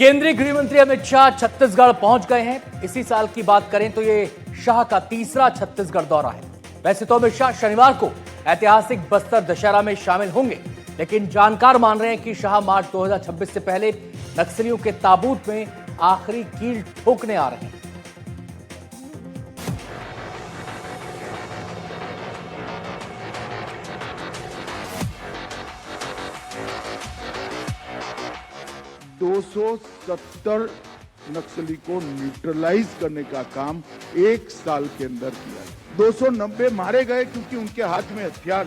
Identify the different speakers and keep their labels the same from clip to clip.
Speaker 1: केंद्रीय गृह मंत्री अमित शाह छत्तीसगढ़ पहुंच गए हैं। इसी साल की बात करें तो ये शाह का तीसरा छत्तीसगढ़ दौरा है। वैसे तो अमित शाह शनिवार को ऐतिहासिक बस्तर दशहरा में शामिल होंगे, लेकिन जानकार मान रहे हैं कि शाह मार्च 2026 से पहले नक्सलियों के ताबूत में आखिरी कील ठोकने आ रहे हैं।
Speaker 2: दो 270 नक्सली को न्यूट्रलाइज करने का काम एक साल के अंदर किया। 290 मारे गए क्योंकि उनके हाथ में हथियार।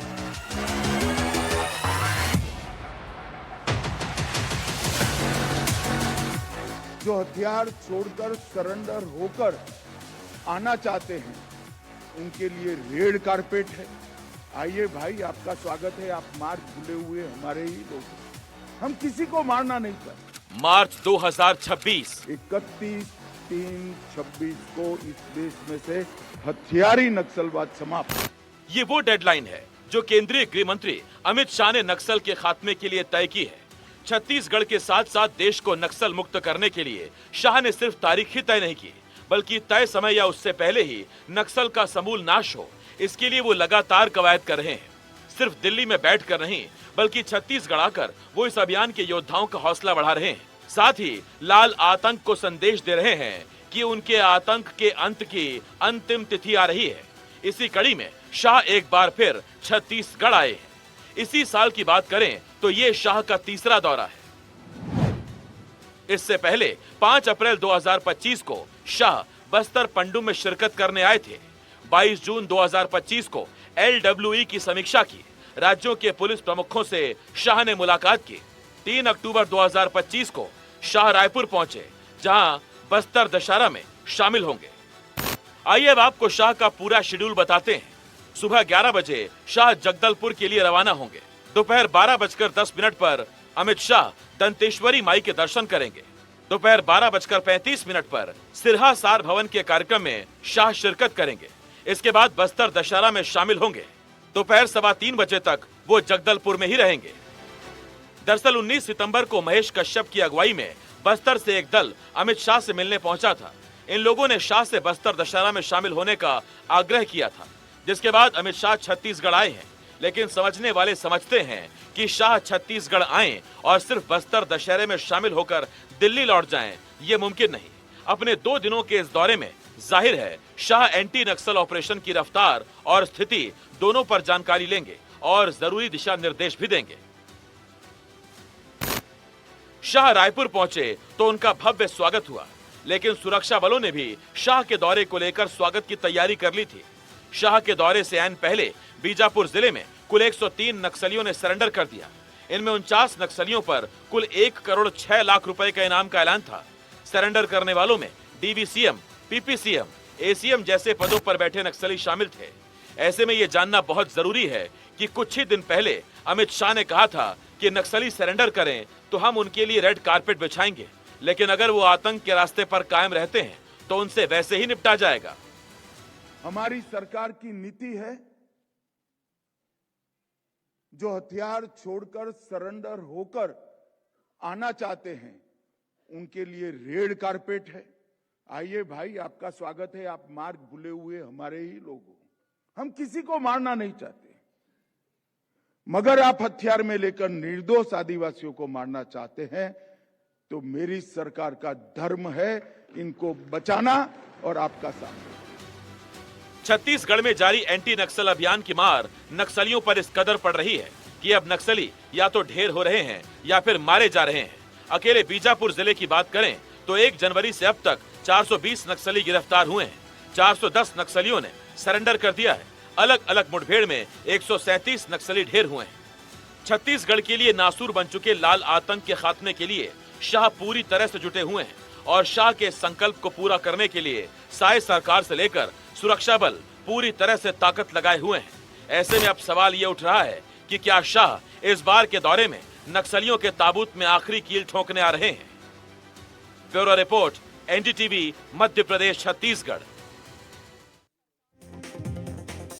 Speaker 2: जो हथियार छोड़कर सरेंडर होकर आना चाहते हैं उनके लिए रेड कारपेट है। आइए भाई, आपका स्वागत है। आप मार्च भूले हुए हमारे ही लोग। हम किसी को मारना नहीं चाहते।
Speaker 3: मार्च 2026
Speaker 2: 31/3/26 को इस देश में से हथियारी नक्सलवाद समाप्त।
Speaker 3: ये वो डेडलाइन है जो केंद्रीय गृह मंत्री अमित शाह ने नक्सल के खात्मे के लिए तय की है। छत्तीसगढ़ के साथ साथ देश को नक्सल मुक्त करने के लिए शाह ने सिर्फ तारीख ही तय नहीं की, बल्कि तय समय या उससे पहले ही नक्सल का समूल नाश हो, इसके लिए वो लगातार कवायद कर रहे हैं। सिर्फ दिल्ली में बैठकर नहीं, बल्कि छत्तीसगढ़ आकर वो इस अभियान के योद्धाओं का हौसला बढ़ा रहे हैं। साथ ही लाल आतंक को संदेश दे रहे हैं कि उनके आतंक के अंत की अंतिम तिथि आ रही है। इसी कड़ी में शाह एक बार फिर छत्तीसगढ़ आए हैं। इसी साल की बात करें तो ये शाह का तीसरा दौरा है। इससे पहले 5 अप्रैल 2025 को शाह बस्तर पंडू में शिरकत करने आए थे। 22 जून 2025 को LWE की समीक्षा की। राज्यों के पुलिस प्रमुखों से शाह ने मुलाकात की। 3 अक्टूबर 2025 को शाह रायपुर पहुंचे, जहां बस्तर दशहरा में शामिल होंगे। आइए अब आपको शाह का पूरा शेड्यूल बताते हैं। सुबह 11 बजे शाह जगदलपुर के लिए रवाना होंगे। दोपहर 12:10 पर अमित शाह दंतेश्वरी माई के दर्शन करेंगे। दोपहर 12:35 पर सिरहा सार भवन के कार्यक्रम में शाह शिरकत करेंगे। इसके बाद बस्तर दशहरा में शामिल होंगे। दोपहर 3:15 बजे तक वो जगदलपुर में ही रहेंगे। दरअसल 19 सितंबर को महेश कश्यप की अगुवाई में बस्तर से एक दल अमित शाह से मिलने पहुंचा था। इन लोगों ने शाह से बस्तर दशहरा में शामिल होने का आग्रह किया था, जिसके बाद अमित शाह छत्तीसगढ़ आए हैं। लेकिन समझने वाले समझते हैं कि शाह छत्तीसगढ़ आए और सिर्फ बस्तर दशहरे में शामिल होकर दिल्ली लौट जाएं, ये मुमकिन नहीं। अपने 2 दिनों के इस दौरे में जाहिर है शाह एंटी नक्सल ऑपरेशन की रफ्तार और स्थिति दोनों पर जानकारी लेंगे और जरूरी दिशा निर्देश भी देंगे। शाह रायपुर पहुंचे तो उनका भव्य स्वागत हुआ, लेकिन सुरक्षा बलों ने भी शाह के दौरे को लेकर स्वागत की तैयारी कर ली थी। शाह के दौरे से ऐन पहले बीजापुर जिले में कुल 103 नक्सलियों ने सरेंडर कर दिया। इनमें 49 नक्सलियों पर कुल 1 करोड़ 6 लाख रुपए का इनाम का ऐलान था। सरेंडर करने वालों में DVCM, PPCM, ACM जैसे पदों पर बैठे नक्सली शामिल थे। ऐसे में ये जानना बहुत जरूरी है कि कुछ ही दिन पहले अमित शाह ने कहा था कि नक्सली सरेंडर करें तो हम उनके लिए रेड कारपेट बिछाएंगे, लेकिन अगर वो आतंक के रास्ते पर कायम रहते हैं तो उनसे वैसे ही निपटा जाएगा।
Speaker 2: हमारी सरकार की नीति है, जो हथियार छोड़कर सरेंडर होकर आना चाहते हैं उनके लिए रेड कारपेट है। आइए भाई, आपका स्वागत है। आप मार्ग भूले हुए हमारे ही लोग हो। हम किसी को मारना नहीं चाहते, मगर आप हथियार में लेकर निर्दोष आदिवासियों को मारना चाहते हैं तो मेरी सरकार का धर्म है इनको बचाना और आपका साथ।
Speaker 3: छत्तीसगढ़ में जारी एंटी नक्सल अभियान की मार नक्सलियों पर इस कदर पड़ रही है कि अब नक्सली या तो ढेर हो रहे हैं या फिर मारे जा रहे हैं। अकेले बीजापुर जिले की बात करें तो 1 जनवरी से अब तक 420 नक्सली गिरफ्तार हुए हैं। 410 नक्सलियों ने सरेंडर कर दिया है। अलग अलग मुठभेड़ में 137 नक्सली ढेर हुए हैं। छत्तीसगढ़ के लिए नासूर बन चुके लाल आतंक के खात्मे के लिए शाह पूरी तरह से जुटे हुए हैं और शाह के संकल्प को पूरा करने के लिए साय सरकार से लेकर सुरक्षा बल पूरी तरह से ताकत लगाए हुए हैं। ऐसे में अब सवाल ये उठ रहा है कि क्या शाह इस बार के दौरे में नक्सलियों के ताबूत में आखिरी कील ठोकने आ रहे हैं। Bureau report, NDTV, Madhya Pradesh, Chhattisgarh.